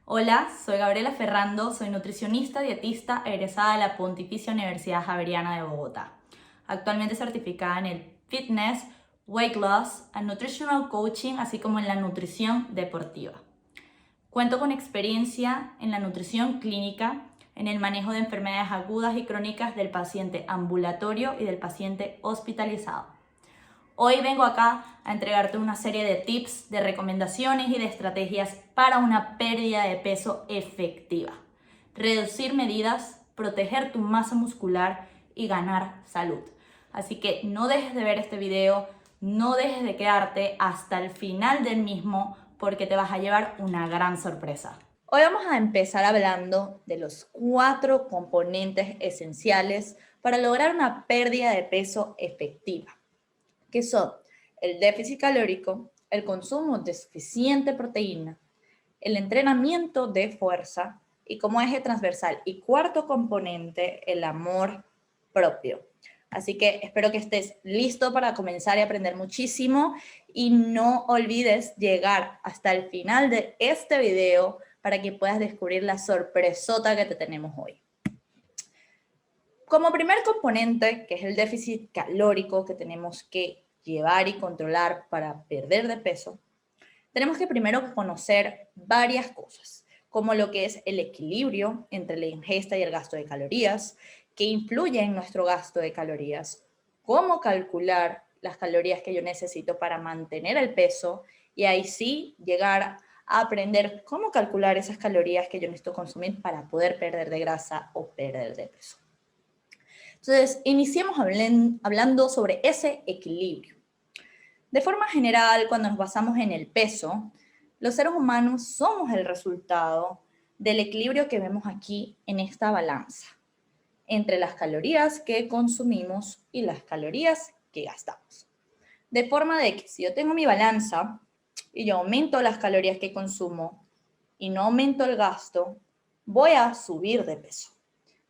Hola, soy Gabriela Ferrando, soy nutricionista dietista egresada de la Pontificia Universidad Javeriana de Bogotá. Actualmente certificada en el fitness, weight loss and nutritional coaching, así como en la nutrición deportiva. Cuento con experiencia en la nutrición clínica, en el manejo de enfermedades agudas y crónicas del paciente ambulatorio y del paciente hospitalizado. Hoy vengo acá a entregarte una serie de tips, de recomendaciones y de estrategias para una pérdida de peso efectiva. Reducir medidas, proteger tu masa muscular y ganar salud. Así que no dejes de ver este video, no dejes de quedarte hasta el final del mismo porque te vas a llevar una gran sorpresa. Hoy vamos a empezar hablando de los 4 componentes esenciales para lograr una pérdida de peso efectiva, que son el déficit calórico, el consumo de suficiente proteína, el entrenamiento de fuerza y como eje transversal y cuarto componente, el amor propio. Así que espero que estés listo para comenzar y aprender muchísimo y no olvides llegar hasta el final de este video para que puedas descubrir la sorpresota que te tenemos hoy. Como primer componente, que es el déficit calórico que tenemos que llevar y controlar para perder de peso, tenemos que primero conocer varias cosas, como lo que es el equilibrio entre la ingesta y el gasto de calorías, que influye en nuestro gasto de calorías, cómo calcular las calorías que yo necesito para mantener el peso y ahí sí llegar a aprender cómo calcular esas calorías que yo necesito consumir para poder perder de grasa o perder de peso. Entonces, iniciemos hablando sobre ese equilibrio. De forma general, cuando nos basamos en el peso, los seres humanos somos el resultado del equilibrio que vemos aquí en esta balanza, entre las calorías que consumimos y las calorías que gastamos. De forma de que si yo tengo mi balanza y yo aumento las calorías que consumo y no aumento el gasto, voy a subir de peso.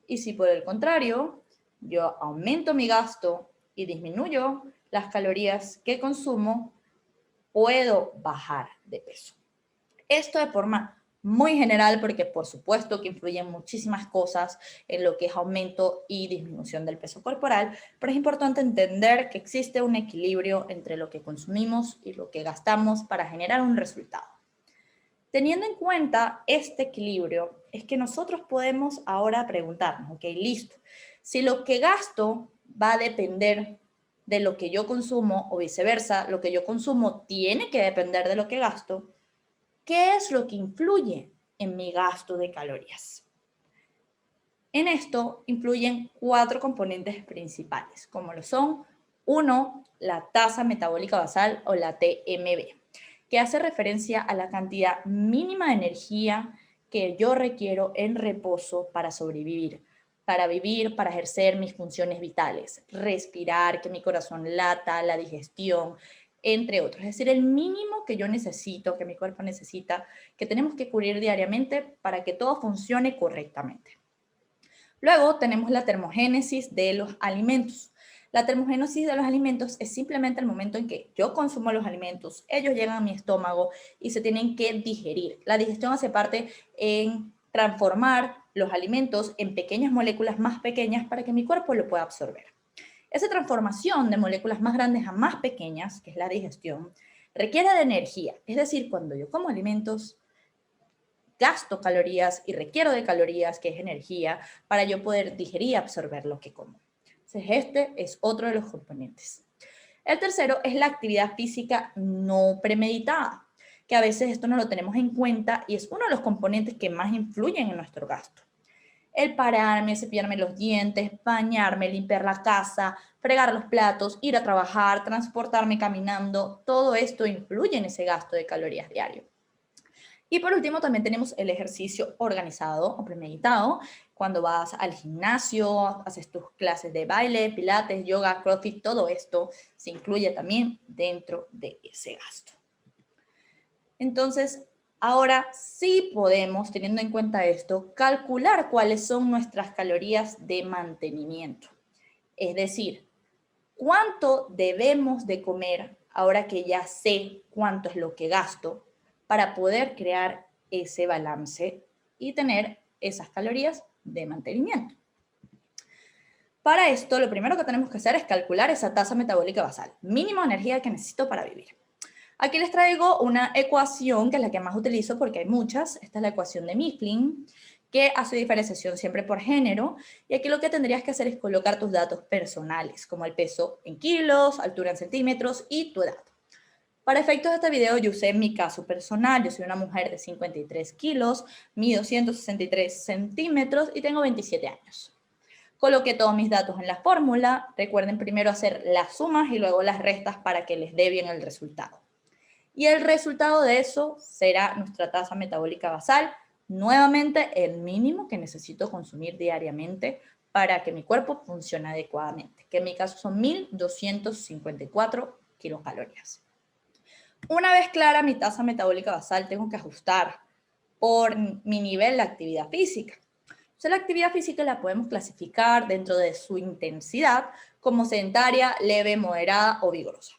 Y si por el contrario, yo aumento mi gasto y disminuyo las calorías que consumo, puedo bajar de peso. Esto de forma muy general porque por supuesto que influyen muchísimas cosas en lo que es aumento y disminución del peso corporal, pero es importante entender que existe un equilibrio entre lo que consumimos y lo que gastamos para generar un resultado. Teniendo en cuenta este equilibrio, es que nosotros podemos ahora preguntarnos, ok, listo, si lo que gasto va a depender de lo que yo consumo o viceversa, lo que yo consumo tiene que depender de lo que gasto, ¿qué es lo que influye en mi gasto de calorías? En esto influyen 4 componentes principales, como lo son, 1, la tasa metabólica basal o la TMB, que hace referencia a la cantidad mínima de energía que yo requiero en reposo para sobrevivir, para vivir, para ejercer mis funciones vitales, respirar, que mi corazón lata, la digestión, entre otros. Es decir, el mínimo que yo necesito, que mi cuerpo necesita, que tenemos que cubrir diariamente para que todo funcione correctamente. Luego tenemos la termogénesis de los alimentos. La termogénesis de los alimentos es simplemente el momento en que yo consumo los alimentos, ellos llegan a mi estómago y se tienen que digerir. La digestión hace parte en transformar los alimentos en pequeñas moléculas más pequeñas para que mi cuerpo lo pueda absorber. Esa transformación de moléculas más grandes a más pequeñas, que es la digestión, requiere de energía. Es decir, cuando yo como alimentos, gasto calorías y requiero de calorías, que es energía, para yo poder digerir y absorber lo que como. Entonces, este es otro de los componentes. El tercero es la actividad física no premeditada, que a veces esto no lo tenemos en cuenta y es uno de los componentes que más influyen en nuestro gasto. El pararme, cepillarme los dientes, bañarme, limpiar la casa, fregar los platos, ir a trabajar, transportarme caminando, todo esto influye en ese gasto de calorías diario. Y por último, también tenemos el ejercicio organizado o premeditado, cuando vas al gimnasio, haces tus clases de baile, pilates, yoga, crossfit, todo esto se incluye también dentro de ese gasto. Entonces, ahora sí podemos, teniendo en cuenta esto, calcular cuáles son nuestras calorías de mantenimiento. Es decir, cuánto debemos de comer ahora que ya sé cuánto es lo que gasto para poder crear ese balance y tener esas calorías de mantenimiento. Para esto, lo primero que tenemos que hacer es calcular esa tasa metabólica basal, mínimo de energía que necesito para vivir. Aquí les traigo una ecuación que es la que más utilizo porque hay muchas. Esta es la ecuación de Mifflin, que hace diferenciación siempre por género. Y aquí lo que tendrías que hacer es colocar tus datos personales, como el peso en kilos, altura en centímetros y tu edad. Para efectos de este video, yo usé mi caso personal. Yo soy una mujer de 53 kilos, mido 163 centímetros y tengo 27 años. Coloqué todos mis datos en la fórmula. Recuerden primero hacer las sumas y luego las restas para que les dé bien el resultado. Y el resultado de eso será nuestra tasa metabólica basal, nuevamente el mínimo que necesito consumir diariamente para que mi cuerpo funcione adecuadamente, que en mi caso son 1254 kilocalorías. Una vez clara mi tasa metabólica basal, tengo que ajustar por mi nivel de actividad física. Entonces, la actividad física la podemos clasificar dentro de su intensidad como sedentaria, leve, moderada o vigorosa.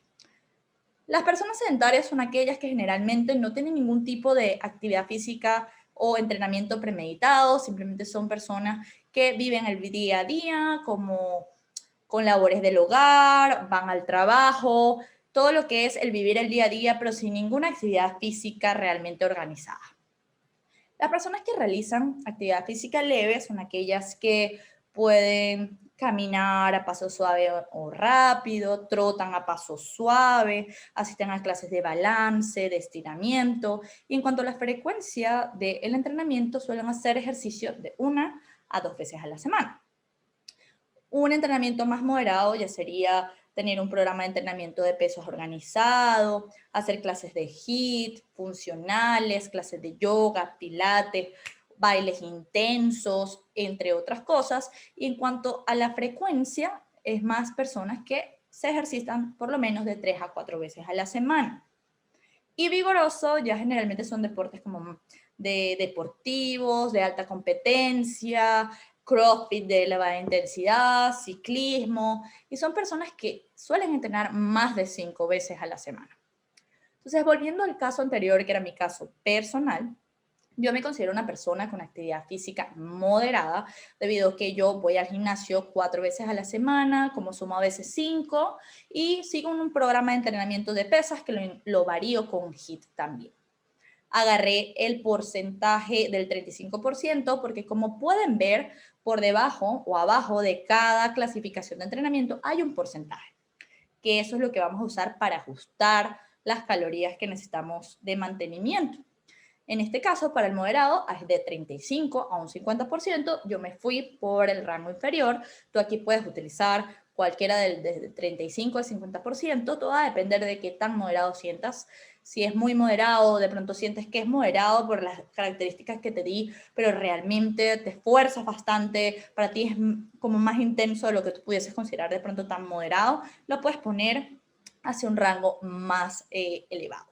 Las personas sedentarias son aquellas que generalmente no tienen ningún tipo de actividad física o entrenamiento premeditado, simplemente son personas que viven el día a día como con labores del hogar, van al trabajo, todo lo que es el vivir el día a día, pero sin ninguna actividad física realmente organizada. Las personas que realizan actividad física leve son aquellas que pueden caminar a paso suave o rápido, trotan a paso suave, asisten a clases de balance, de estiramiento. Y en cuanto a la frecuencia del entrenamiento, suelen hacer ejercicio de 1 a 2 veces a la semana. Un entrenamiento más moderado ya sería tener un programa de entrenamiento de pesos organizado, hacer clases de HIIT, funcionales, clases de yoga, pilates, bailes intensos, entre otras cosas. Y en cuanto a la frecuencia, es más personas que se ejercitan por lo menos de 3 a 4 veces a la semana. Y vigoroso ya generalmente son deportes como de deportivos, de alta competencia, CrossFit de elevada intensidad, ciclismo, y son personas que suelen entrenar más de 5 veces a la semana. Entonces, volviendo al caso anterior, que era mi caso personal, yo me considero una persona con actividad física moderada, debido a que yo voy al gimnasio 4 veces a la semana, como sumo a veces 5, y sigo un programa de entrenamiento de pesas que lo varío con HIIT también. Agarré el porcentaje del 35% porque, como pueden ver, por debajo o abajo de cada clasificación de entrenamiento hay un porcentaje, que eso es lo que vamos a usar para ajustar las calorías que necesitamos de mantenimiento. En este caso, para el moderado, es de 35 a un 50%. Yo me fui por el rango inferior. Tú aquí puedes utilizar cualquiera de 35 al 50%. Todo va a depender de qué tan moderado sientas. Si es muy moderado, de pronto sientes que es moderado por las características que te di, pero realmente te esfuerzas bastante, para ti es como más intenso de lo que tú pudieses considerar de pronto tan moderado, lo puedes poner hacia un rango más elevado.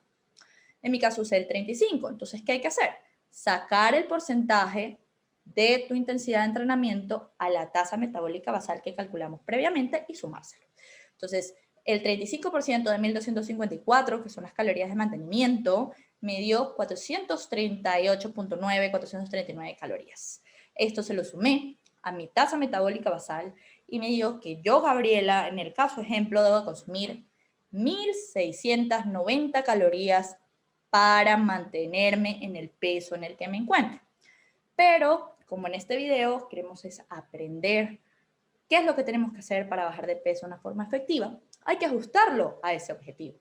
En mi caso usé el 35. Entonces, ¿qué hay que hacer? Sacar el porcentaje de tu intensidad de entrenamiento a la tasa metabólica basal que calculamos previamente y sumárselo. Entonces, el 35% de 1254, que son las calorías de mantenimiento, me dio 438.9, 439 calorías. Esto se lo sumé a mi tasa metabólica basal y me dio que yo, Gabriela, en el caso ejemplo, debo consumir 1690 calorías para mantenerme en el peso en el que me encuentro. Pero, como en este video queremos es aprender qué es lo que tenemos que hacer para bajar de peso de una forma efectiva, hay que ajustarlo a ese objetivo.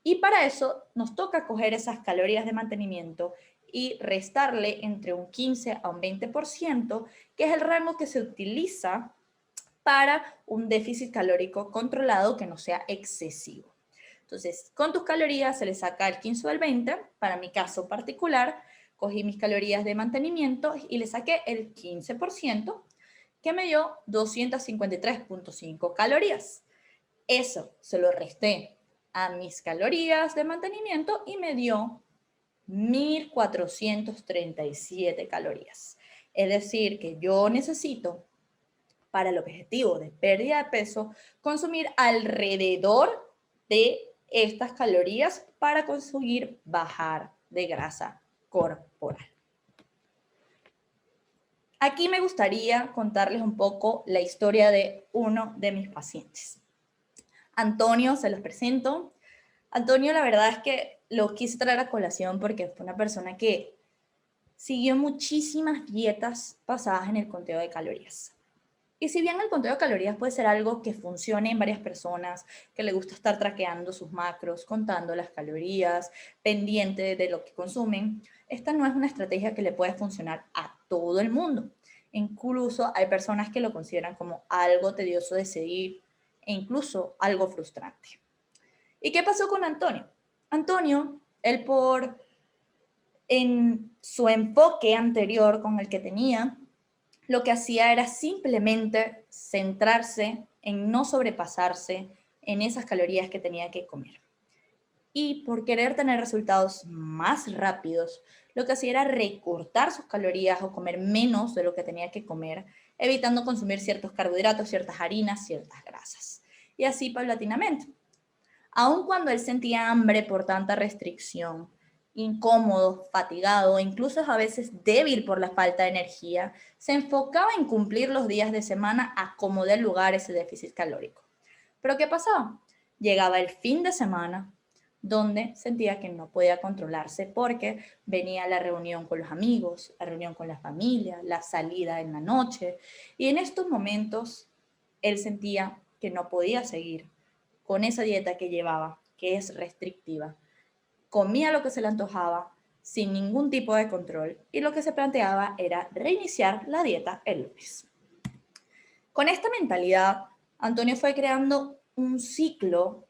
Y para eso nos toca coger esas calorías de mantenimiento y restarle entre un 15 a un 20%, que es el rango que se utiliza para un déficit calórico controlado que no sea excesivo. Entonces, con tus calorías se le saca el 15 o el 20. Para mi caso particular, cogí mis calorías de mantenimiento y le saqué el 15%, que me dio 253.5 calorías. Eso se lo resté a mis calorías de mantenimiento y me dio 1437 calorías. Es decir, que yo necesito, para el objetivo de pérdida de peso, consumir alrededor de estas calorías para conseguir bajar de grasa corporal. oral. Aquí me gustaría contarles un poco la historia de uno de mis pacientes. Antonio, se los presento. Antonio, la verdad es que lo quise traer a colación porque fue una persona que siguió muchísimas dietas basadas en el conteo de calorías. Y si bien el conteo de calorías puede ser algo que funcione en varias personas, que le gusta estar traqueando sus macros, contando las calorías, pendiente de lo que consumen, esta no es una estrategia que le puede funcionar a todo el mundo. Incluso hay personas que lo consideran como algo tedioso de seguir e incluso algo frustrante. ¿Y qué pasó con Antonio? Antonio, en su enfoque anterior con el que tenía, lo que hacía era simplemente centrarse en no sobrepasarse en esas calorías que tenía que comer. Y por querer tener resultados más rápidos, lo que hacía era recortar sus calorías o comer menos de lo que tenía que comer, evitando consumir ciertos carbohidratos, ciertas harinas, ciertas grasas. Y así paulatinamente. Aun cuando él sentía hambre por tanta restricción, incómodo, fatigado, incluso a veces débil por la falta de energía, se enfocaba en cumplir los días de semana a como dé lugar ese déficit calórico. Pero ¿qué pasaba? Llegaba el fin de semana donde sentía que no podía controlarse porque venía la reunión con los amigos, la reunión con la familia, la salida en la noche, y en estos momentos él sentía que no podía seguir con esa dieta que llevaba, que es restrictiva. Comía lo que se le antojaba sin ningún tipo de control y lo que se planteaba era reiniciar la dieta el lunes. Con esta mentalidad, Antonio fue creando un ciclo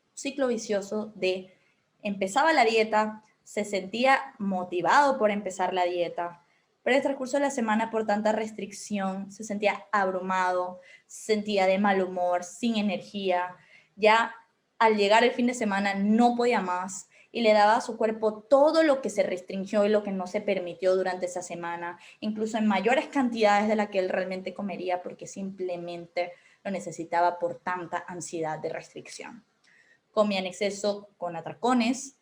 vicioso de empezaba la dieta, se sentía motivado por empezar la dieta, pero en el transcurso de la semana por tanta restricción se sentía abrumado, se sentía de mal humor, sin energía, ya al llegar el fin de semana no podía más y le daba a su cuerpo todo lo que se restringió y lo que no se permitió durante esa semana, incluso en mayores cantidades de la que él realmente comería porque simplemente lo necesitaba por tanta ansiedad de restricción. Comía en exceso con atracones,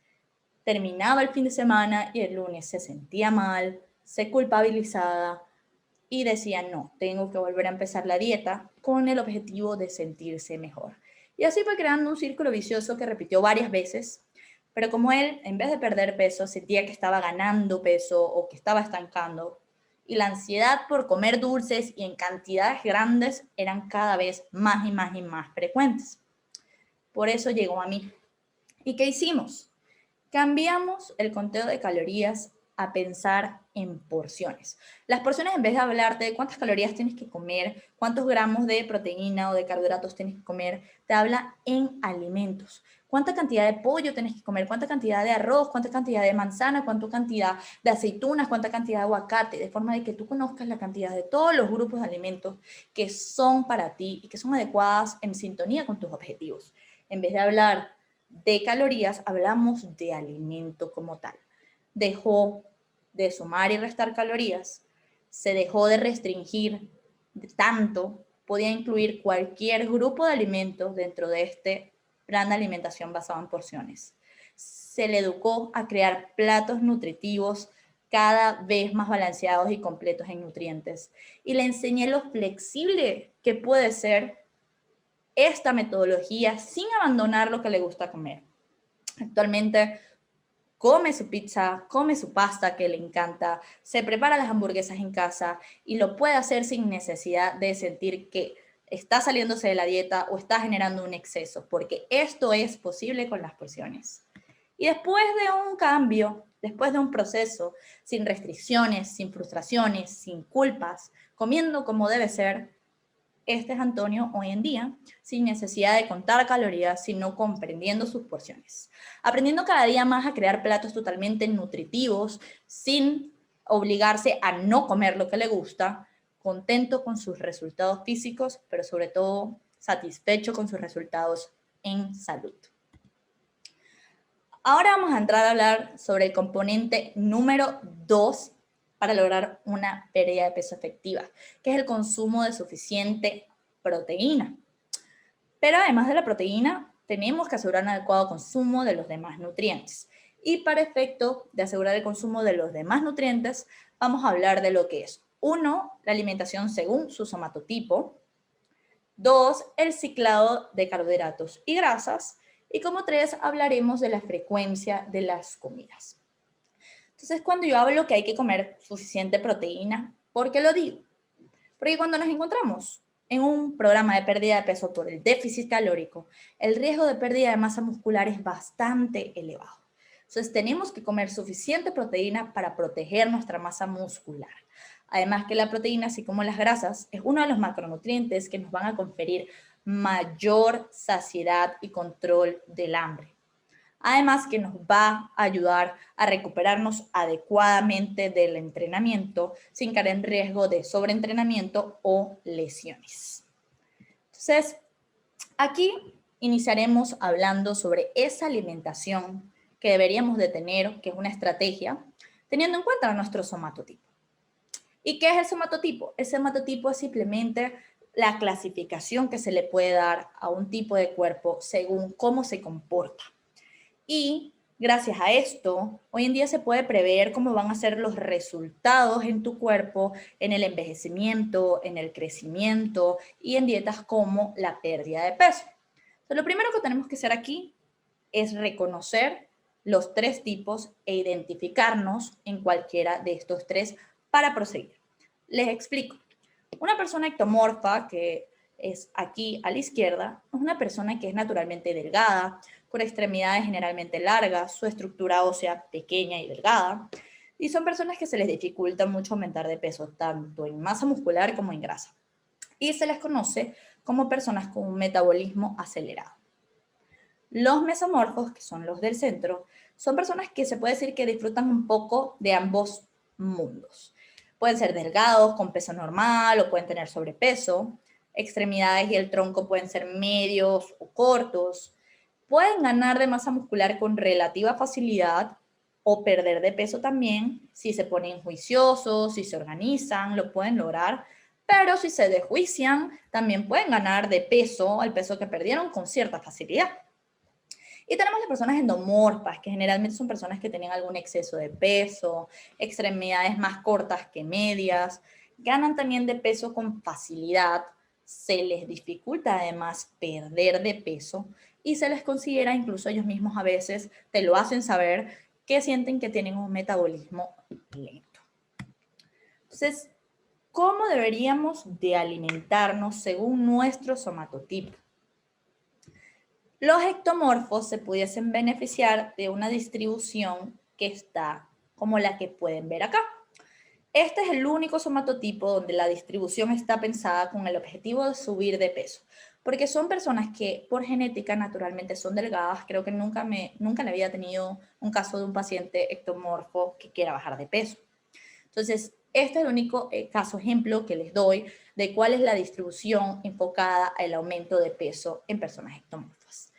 terminaba el fin de semana y el lunes se sentía mal, se culpabilizaba y decía, no, tengo que volver a empezar la dieta con el objetivo de sentirse mejor. Y así fue creando un círculo vicioso que repitió varias veces, pero como él, en vez de perder peso, sentía que estaba ganando peso o que estaba estancando, y la ansiedad por comer dulces y en cantidades grandes eran cada vez más y más y más frecuentes. Por eso llegó a mí. ¿Y qué hicimos? Cambiamos el conteo de calorías a pensar en porciones. Las porciones, en vez de hablarte de cuántas calorías tienes que comer, cuántos gramos de proteína o de carbohidratos tienes que comer, te habla en alimentos. Cuánta cantidad de pollo tienes que comer, cuánta cantidad de arroz, cuánta cantidad de manzana, cuánta cantidad de aceitunas, cuánta cantidad de aguacate, de forma de que tú conozcas la cantidad de todos los grupos de alimentos que son para ti y que son adecuadas en sintonía con tus objetivos. En vez de hablar de calorías, hablamos de alimento como tal. Dejó de sumar y restar calorías, se dejó de restringir tanto, podía incluir cualquier grupo de alimentos dentro de este plan de alimentación basado en porciones. Se le educó a crear platos nutritivos cada vez más balanceados y completos en nutrientes. Y le enseñé lo flexible que puede ser esta metodología sin abandonar lo que le gusta comer. Actualmente come su pizza, come su pasta que le encanta, se prepara las hamburguesas en casa y lo puede hacer sin necesidad de sentir que está saliéndose de la dieta o está generando un exceso, porque esto es posible con las porciones. Y después de un cambio, después de un proceso, sin restricciones, sin frustraciones, sin culpas, comiendo como debe ser, este es Antonio hoy en día, sin necesidad de contar calorías, sino comprendiendo sus porciones. Aprendiendo cada día más a crear platos totalmente nutritivos, sin obligarse a no comer lo que le gusta, contento con sus resultados físicos, pero sobre todo satisfecho con sus resultados en salud. Ahora vamos a entrar a hablar sobre el componente número 2 para lograr una pérdida de peso efectiva, que es el consumo de suficiente proteína. Pero además de la proteína, tenemos que asegurar un adecuado consumo de los demás nutrientes. Y para efecto de asegurar el consumo de los demás nutrientes, vamos a hablar de lo que es 1, la alimentación según su somatotipo, 2, el ciclado de carbohidratos y grasas, y como 3, hablaremos de la frecuencia de las comidas. Entonces, cuando yo hablo que hay que comer suficiente proteína, ¿por qué lo digo? Porque cuando nos encontramos en un programa de pérdida de peso por el déficit calórico, el riesgo de pérdida de masa muscular es bastante elevado. Entonces, tenemos que comer suficiente proteína para proteger nuestra masa muscular. Además que la proteína, así como las grasas, es uno de los macronutrientes que nos van a conferir mayor saciedad y control del hambre. Además que nos va a ayudar a recuperarnos adecuadamente del entrenamiento sin caer en riesgo de sobreentrenamiento o lesiones. Entonces, aquí iniciaremos hablando sobre esa alimentación que deberíamos de tener, que es una estrategia, teniendo en cuenta nuestro somatotipo. ¿Y qué es el somatotipo? El somatotipo es simplemente la clasificación que se le puede dar a un tipo de cuerpo según cómo se comporta. Y gracias a esto, hoy en día se puede prever cómo van a ser los resultados en tu cuerpo, en el envejecimiento, en el crecimiento y en dietas como la pérdida de peso. Entonces, lo primero que tenemos que hacer aquí es reconocer los 3 tipos e identificarnos en cualquiera de estos 3 para proseguir. Les explico. Una persona ectomorfa, que es aquí a la izquierda, es una persona que es naturalmente delgada, con extremidades generalmente largas, su estructura ósea pequeña y delgada, y son personas que se les dificulta mucho aumentar de peso, tanto en masa muscular como en grasa. Y se les conoce como personas con un metabolismo acelerado. Los mesomorfos, que son los del centro, son personas que se puede decir que disfrutan un poco de ambos mundos. Pueden ser delgados, con peso normal, o pueden tener sobrepeso. Extremidades y el tronco pueden ser medios o cortos. Pueden ganar de masa muscular con relativa facilidad o perder de peso también. Si se ponen juiciosos, si se organizan, lo pueden lograr. Pero si se desjuician, también pueden ganar de peso, el peso que perdieron, con cierta facilidad. Y tenemos las personas endomorfas, que generalmente son personas que tienen algún exceso de peso, extremidades más cortas que medias, ganan también de peso con facilidad, se les dificulta además perder de peso y se les considera, incluso ellos mismos a veces te lo hacen saber, que sienten que tienen un metabolismo lento. Entonces, ¿cómo deberíamos de alimentarnos según nuestro somatotipo? Los ectomorfos se pudiesen beneficiar de una distribución que está como la que pueden ver acá. Este es el único somatotipo donde la distribución está pensada con el objetivo de subir de peso, porque son personas que por genética naturalmente son delgadas. Creo que nunca había tenido un caso de un paciente ectomorfo que quiera bajar de peso. Entonces, este es el único caso ejemplo que les doy de cuál es la distribución enfocada al aumento de peso en personas ectomorfas.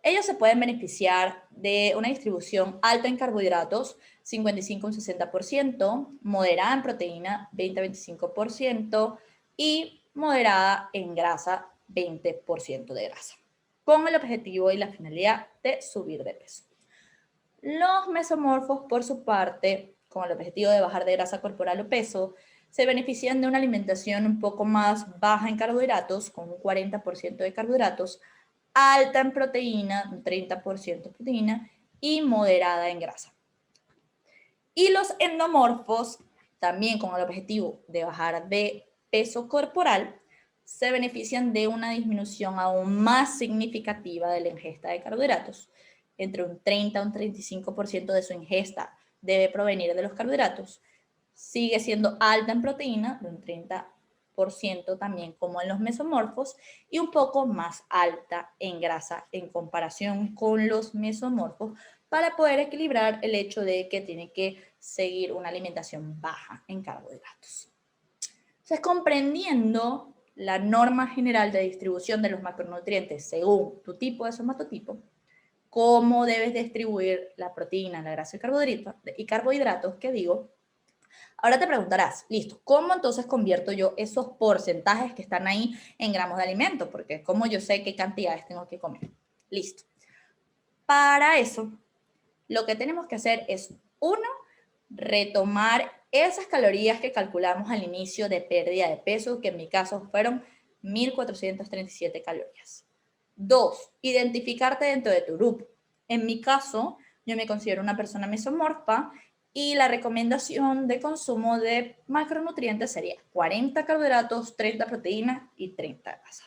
Ellos se pueden beneficiar de una distribución alta en carbohidratos, 55 a 60%, moderada en proteína, 20 a 25%, y moderada en grasa, 20% de grasa, con el objetivo y la finalidad de subir de peso. Los mesomorfos, por su parte, con el objetivo de bajar de grasa corporal o peso, se benefician de una alimentación un poco más baja en carbohidratos, con un 40% de carbohidratos, alta en proteína, un 30% de proteína, y moderada en grasa. Y los endomorfos, también con el objetivo de bajar de peso corporal, se benefician de una disminución aún más significativa de la ingesta de carbohidratos. Entre un 30 a un 35% de su ingesta debe provenir de los carbohidratos. Sigue siendo alta en proteína, de un 30% también como en los mesomorfos, y un poco más alta en grasa en comparación con los mesomorfos, para poder equilibrar el hecho de que tiene que seguir una alimentación baja en carbohidratos. Entonces, comprendiendo la norma general de distribución de los macronutrientes según tu tipo de somatotipo, cómo debes distribuir la proteína, la grasa y carbohidratos, que digo, ahora te preguntarás, listo, ¿cómo entonces convierto yo esos porcentajes que están ahí en gramos de alimento? Porque ¿cómo yo sé qué cantidades tengo que comer? Listo. Para eso, Lo que tenemos que hacer es, uno, retomar esas calorías que calculamos al inicio de pérdida de peso, que en mi caso fueron 1.437 calorías. Dos, identificarte dentro de tu grupo. En mi caso, yo me considero una persona mesomorfa y la recomendación de consumo de macronutrientes sería 40 carbohidratos, 30 proteínas y 30 grasas.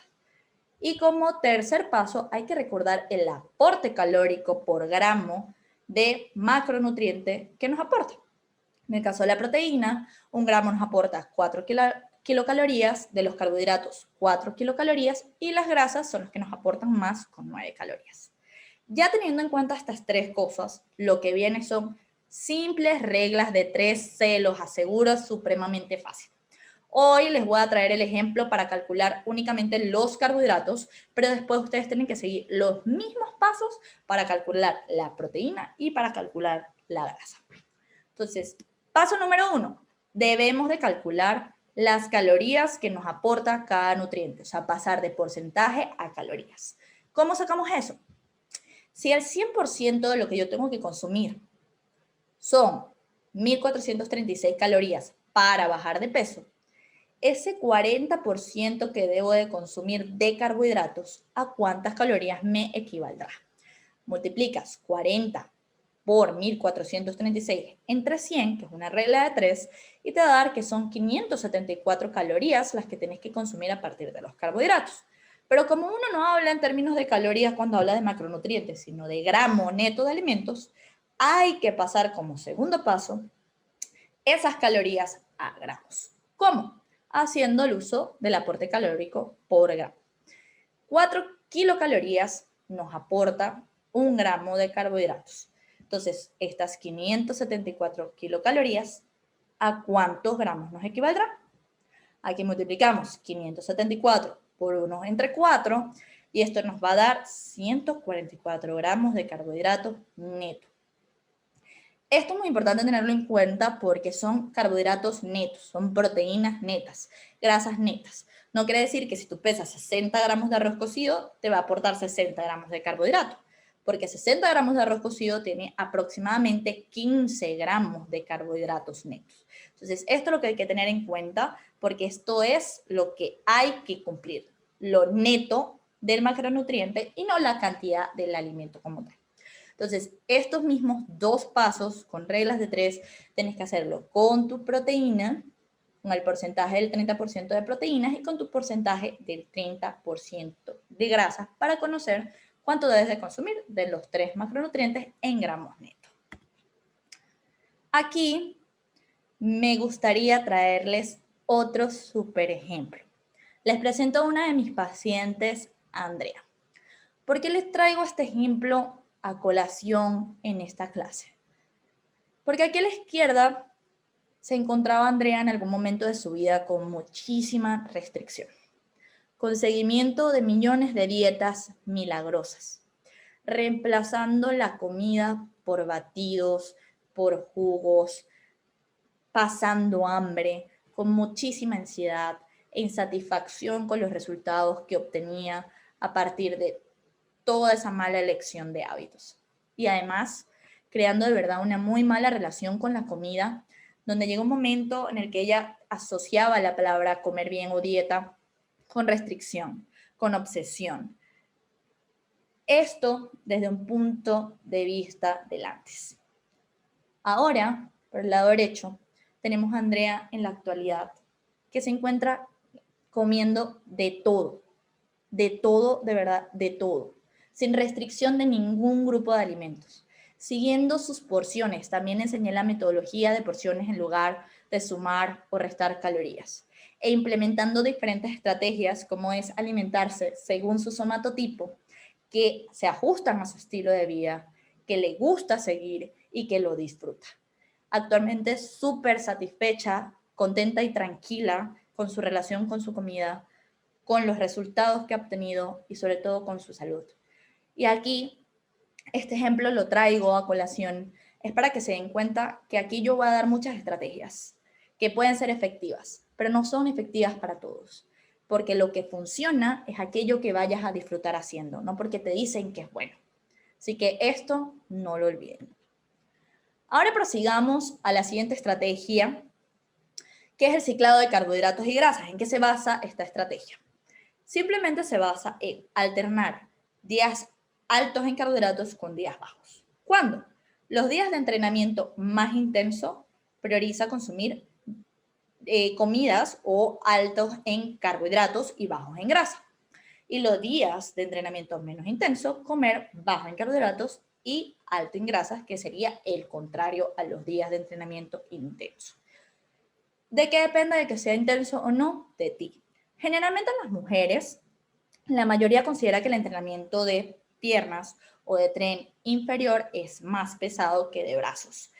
Y como tercer paso, hay que recordar el aporte calórico por gramo de macronutriente que nos aporta. En el caso de la proteína, un gramo nos aporta 4 kilocalorías, de los carbohidratos 4 kilocalorías y las grasas son las que nos aportan más con 9 calorías. Ya teniendo en cuenta estas tres cosas, lo que viene son simples reglas de 3C, los aseguro, supremamente fácil. Hoy les voy a traer el ejemplo para calcular únicamente los carbohidratos, pero después ustedes tienen que seguir los mismos pasos para calcular la proteína y para calcular la grasa. Entonces, paso número 1, debemos de calcular las calorías que nos aporta cada nutriente, o sea, pasar de porcentaje a calorías. ¿Cómo sacamos eso? Si el 100% de lo que yo tengo que consumir son 1.436 calorías para bajar de peso, ese 40% que debo de consumir de carbohidratos, ¿a cuántas calorías me equivaldrá? Multiplicas 40 por 1.436 entre 100, que es una regla de 3, y te va a dar que son 574 calorías las que tenés que consumir a partir de los carbohidratos. Pero como uno no habla en términos de calorías cuando habla de macronutrientes, sino de gramo neto de alimentos, hay que pasar como segundo paso esas calorías a gramos. ¿Cómo? Haciendo el uso del aporte calórico por gramo. 4 kilocalorías nos aporta un gramo de carbohidratos. Entonces, estas 574 kilocalorías, ¿a cuántos gramos nos equivaldrá? Aquí multiplicamos 574 por 1 entre 4 y esto nos va a dar 144 gramos de carbohidratos neto. Esto es muy importante tenerlo en cuenta porque son carbohidratos netos, son proteínas netas, grasas netas. No quiere decir que si tú pesas 60 gramos de arroz cocido, te va a aportar 60 gramos de carbohidrato, porque 60 gramos de arroz cocido tiene aproximadamente 15 gramos de carbohidratos netos. Entonces, esto es lo que hay que tener en cuenta porque esto es lo que hay que cumplir, lo neto del macronutriente y no la cantidad del alimento como tal. Entonces, estos mismos dos pasos con reglas de 3, tienes que hacerlo con tu proteína, con el porcentaje del 30% de proteínas y con tu porcentaje del 30% de grasas para conocer cuánto debes de consumir de los 3 macronutrientes en gramos netos. Aquí me gustaría traerles otro súper ejemplo. Les presento a una de mis pacientes, Andrea. ¿Por qué les traigo este ejemplo a colación en esta clase? Porque aquí a la izquierda se encontraba Andrea en algún momento de su vida con muchísima restricción, con seguimiento de millones de dietas milagrosas, reemplazando la comida por batidos, por jugos, pasando hambre, con muchísima ansiedad e insatisfacción con los resultados que obtenía a partir de toda esa mala elección de hábitos. Y además, creando de verdad una muy mala relación con la comida, donde llegó un momento en el que ella asociaba la palabra comer bien o dieta con restricción, con obsesión. Esto desde un punto de vista del antes. Ahora, por el lado derecho, tenemos a Andrea en la actualidad, que se encuentra comiendo de todo, de verdad, de todo, sin restricción de ningún grupo de alimentos, siguiendo sus porciones. También enseñé la metodología de porciones en lugar de sumar o restar calorías, e implementando diferentes estrategias como es alimentarse según su somatotipo, que se ajustan a su estilo de vida, que le gusta seguir y que lo disfruta. Actualmente es súper satisfecha, contenta y tranquila con su relación con su comida, con los resultados que ha obtenido y sobre todo con su salud. Y aquí, este ejemplo lo traigo a colación, es para que se den cuenta que aquí yo voy a dar muchas estrategias que pueden ser efectivas, pero no son efectivas para todos, porque lo que funciona es aquello que vayas a disfrutar haciendo, no porque te dicen que es bueno. Así que esto no lo olviden. Ahora prosigamos a la siguiente estrategia, que es el ciclado de carbohidratos y grasas. ¿En qué se basa esta estrategia? Simplemente se basa en alternar días altos en carbohidratos con días bajos. ¿Cuándo? Los días de entrenamiento más intenso prioriza consumir comidas o altos en carbohidratos y bajos en grasa. Y los días de entrenamiento menos intenso, comer bajo en carbohidratos y alto en grasas, que sería el contrario a los días de entrenamiento intenso. ¿De qué depende de que sea intenso o no? De ti. Generalmente las mujeres, la mayoría considera que el entrenamiento de piernas o de tren inferior es más pesado que de brazos.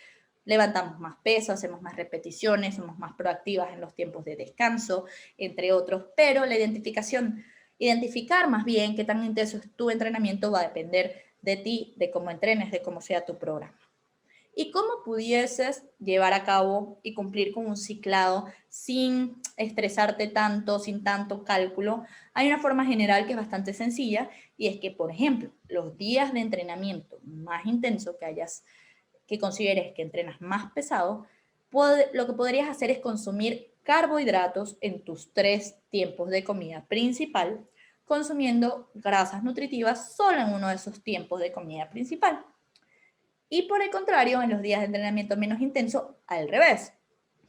Levantamos más peso, hacemos más repeticiones, somos más proactivas en los tiempos de descanso, entre otros, pero la identificar más bien qué tan intenso es tu entrenamiento va a depender de ti, de cómo entrenes, de cómo sea tu programa. ¿Y cómo pudieses llevar a cabo y cumplir con un ciclado sin estresarte tanto, sin tanto cálculo? Hay una forma general que es bastante sencilla y es que, por ejemplo, los días de entrenamiento más intenso que consideres que entrenas más pesado, lo que podrías hacer es consumir carbohidratos en tus 3 tiempos de comida principal, consumiendo grasas nutritivas solo en uno de esos tiempos de comida principal. Y por el contrario, en los días de entrenamiento menos intenso, al revés.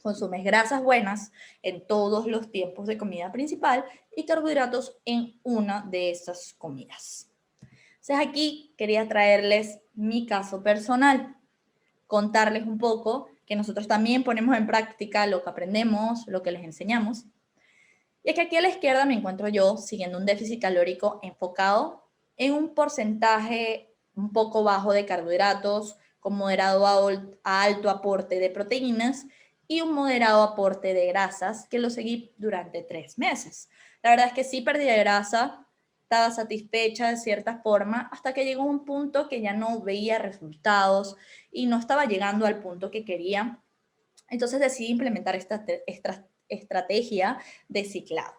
Consumes grasas buenas en todos los tiempos de comida principal y carbohidratos en una de esas comidas. Entonces aquí quería traerles mi caso personal, contarles un poco que nosotros también ponemos en práctica lo que aprendemos, lo que les enseñamos. Y es que aquí a la izquierda me encuentro yo siguiendo un déficit calórico enfocado en un porcentaje un poco bajo de carbohidratos, con moderado a alto aporte de proteínas y un moderado aporte de grasas, que lo seguí durante 3 meses. La verdad es que sí perdí de grasa, estaba satisfecha de cierta forma, hasta que llegó un punto que ya no veía resultados y no estaba llegando al punto que quería. Entonces decidí implementar esta estrategia de ciclado.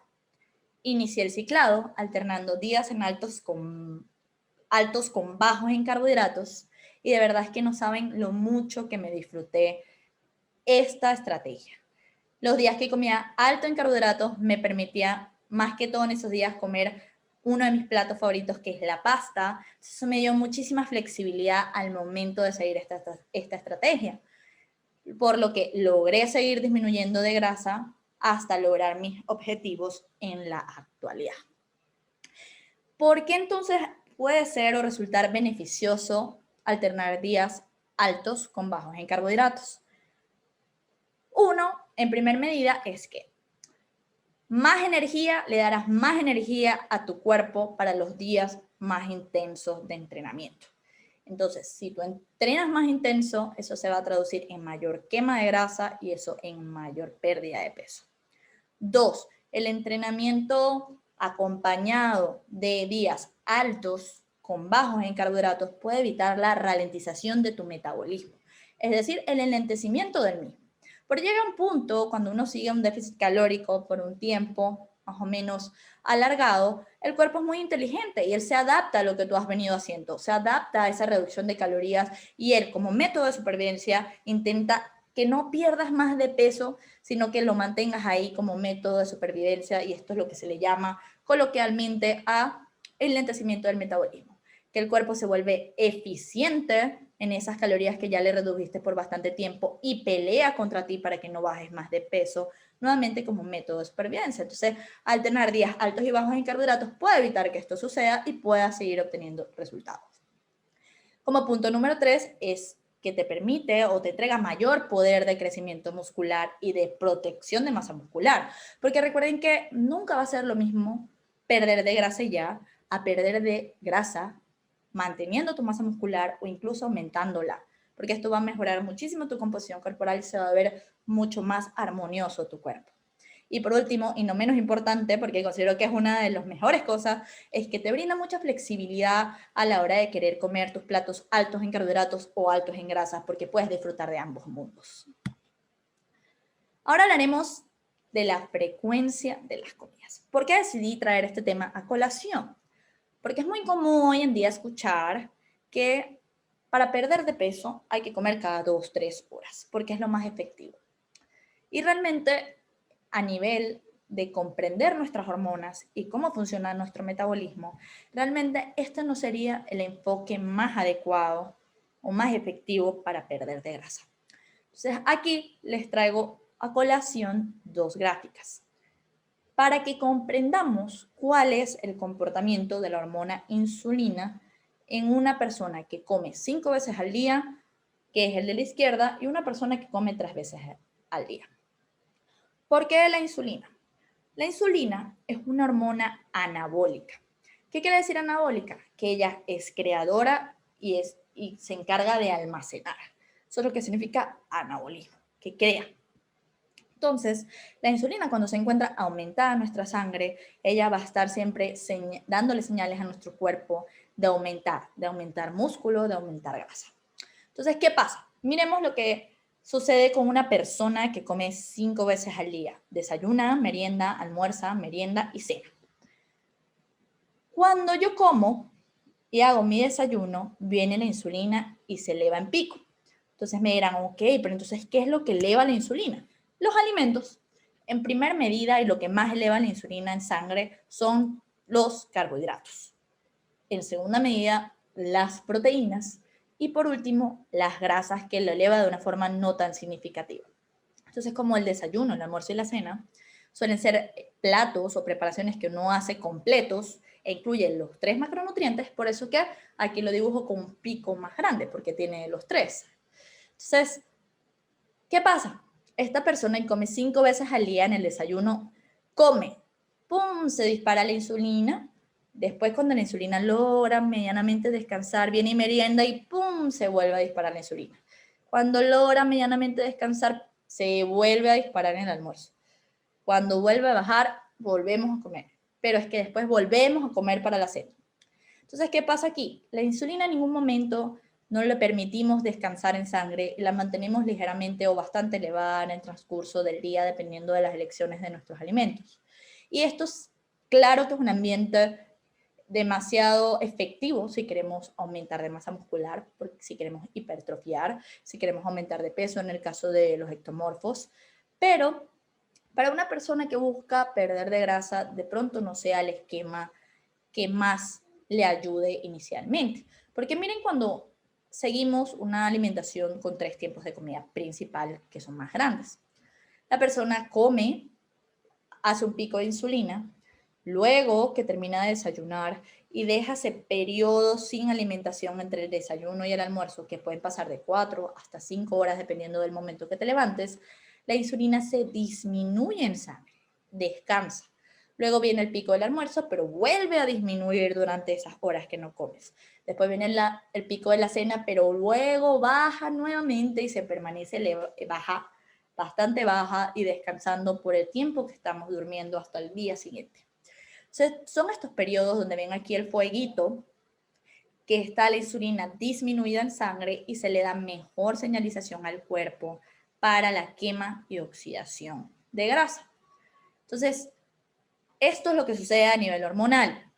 Inicié el ciclado alternando días en altos con bajos en carbohidratos y de verdad es que no saben lo mucho que me disfruté esta estrategia. Los días que comía alto en carbohidratos me permitía más que todo en esos días comer uno de mis platos favoritos, que es la pasta. Eso me dio muchísima flexibilidad al momento de seguir esta estrategia, por lo que logré seguir disminuyendo de grasa hasta lograr mis objetivos en la actualidad. ¿Por qué entonces puede ser o resultar beneficioso alternar días altos con bajos en carbohidratos? Uno, en primer medida, es que le darás más energía a tu cuerpo para los días más intensos de entrenamiento. Entonces, si tú entrenas más intenso, eso se va a traducir en mayor quema de grasa y eso en mayor pérdida de peso. 2, el entrenamiento acompañado de días altos con bajos en carbohidratos puede evitar la ralentización de tu metabolismo, es decir, el enlentecimiento del mismo. Pero llega un punto cuando uno sigue un déficit calórico por un tiempo más o menos alargado, el cuerpo es muy inteligente y él se adapta a lo que tú has venido haciendo, se adapta a esa reducción de calorías y él como método de supervivencia intenta que no pierdas más de peso, sino que lo mantengas ahí como método de supervivencia, y esto es lo que se le llama coloquialmente a el lentecimiento del metabolismo, que el cuerpo se vuelve eficiente en esas calorías que ya le redujiste por bastante tiempo y pelea contra ti para que no bajes más de peso, nuevamente como método de supervivencia. Entonces, alternar días altos y bajos en carbohidratos puede evitar que esto suceda y puedas seguir obteniendo resultados. Como punto número 3 es que te permite o te entrega mayor poder de crecimiento muscular y de protección de masa muscular. Porque recuerden que nunca va a ser lo mismo perder de grasa ya a perder de grasa manteniendo tu masa muscular o incluso aumentándola. Porque esto va a mejorar muchísimo tu composición corporal y se va a ver mucho más armonioso tu cuerpo. Y por último, y no menos importante, porque considero que es una de las mejores cosas, es que te brinda mucha flexibilidad a la hora de querer comer tus platos altos en carbohidratos o altos en grasas, porque puedes disfrutar de ambos mundos. Ahora hablaremos de la frecuencia de las comidas. ¿Por qué decidí traer este tema a colación? Porque es muy común hoy en día escuchar que para perder de peso hay que comer cada 2-3 horas, porque es lo más efectivo. Y realmente, a nivel de comprender nuestras hormonas y cómo funciona nuestro metabolismo, realmente este no sería el enfoque más adecuado o más efectivo para perder de grasa. Entonces, aquí les traigo a colación dos gráficas para que comprendamos cuál es el comportamiento de la hormona insulina en una persona que come 5 veces al día, que es el de la izquierda, y una persona que come 3 veces al día. ¿Por qué la insulina? La insulina es una hormona anabólica. ¿Qué quiere decir anabólica? Que ella es creadora y se encarga de almacenar. Eso es lo que significa anabolismo, que crea. Entonces, la insulina cuando se encuentra aumentada en nuestra sangre, ella va a estar siempre dándole señales a nuestro cuerpo de aumentar músculo, de aumentar grasa. Entonces, ¿qué pasa? Miremos lo que sucede con una persona que come 5 veces al día. Desayuna, merienda, almuerza, merienda y cena. Cuando yo como y hago mi desayuno, viene la insulina y se eleva en pico. Entonces me dirán, ok, pero entonces, ¿qué es lo que eleva la insulina? Los alimentos. En primer medida, y lo que más eleva la insulina en sangre son los carbohidratos. En segunda medida, las proteínas. Y por último, las grasas, que lo eleva de una forma no tan significativa. Entonces, como el desayuno, el almuerzo y la cena, suelen ser platos o preparaciones que uno hace completos e incluyen los 3 macronutrientes, por eso que aquí lo dibujo con un pico más grande, porque tiene los 3. Entonces, ¿qué pasa? Esta persona come 5 veces al día en el desayuno, come, ¡pum!, se dispara la insulina. Después, cuando la insulina logra medianamente descansar, viene y merienda y ¡pum!, se vuelve a disparar la insulina. Cuando logra medianamente descansar, se vuelve a disparar en el almuerzo. Cuando vuelve a bajar, volvemos a comer. Pero es que después volvemos a comer para la cena. Entonces, ¿qué pasa aquí? La insulina en ningún momento no le permitimos descansar en sangre, la mantenemos ligeramente o bastante elevada en el transcurso del día, dependiendo de las elecciones de nuestros alimentos. Y esto es claro que es un ambiente demasiado efectivo si queremos aumentar de masa muscular, si queremos hipertrofiar, si queremos aumentar de peso en el caso de los ectomorfos, pero para una persona que busca perder de grasa, de pronto no sea el esquema que más le ayude inicialmente. Porque miren, cuando seguimos una alimentación con 3 tiempos de comida principal, que son más grandes, la persona come, hace un pico de insulina, luego que termina de desayunar y deja ese periodo sin alimentación entre el desayuno y el almuerzo, que pueden pasar de 4 hasta 5 horas dependiendo del momento que te levantes, la insulina se disminuye en sangre, descansa. Luego viene el pico del almuerzo, pero vuelve a disminuir durante esas horas que no comes. Después viene el pico de la cena, pero luego baja nuevamente y se permanece baja, bastante baja y descansando por el tiempo que estamos durmiendo hasta el día siguiente. Entonces, son estos periodos donde ven aquí el fueguito, que está la insulina disminuida en sangre y se le da mejor señalización al cuerpo para la quema y oxidación de grasa. Entonces, esto es lo que sucede a nivel hormonal.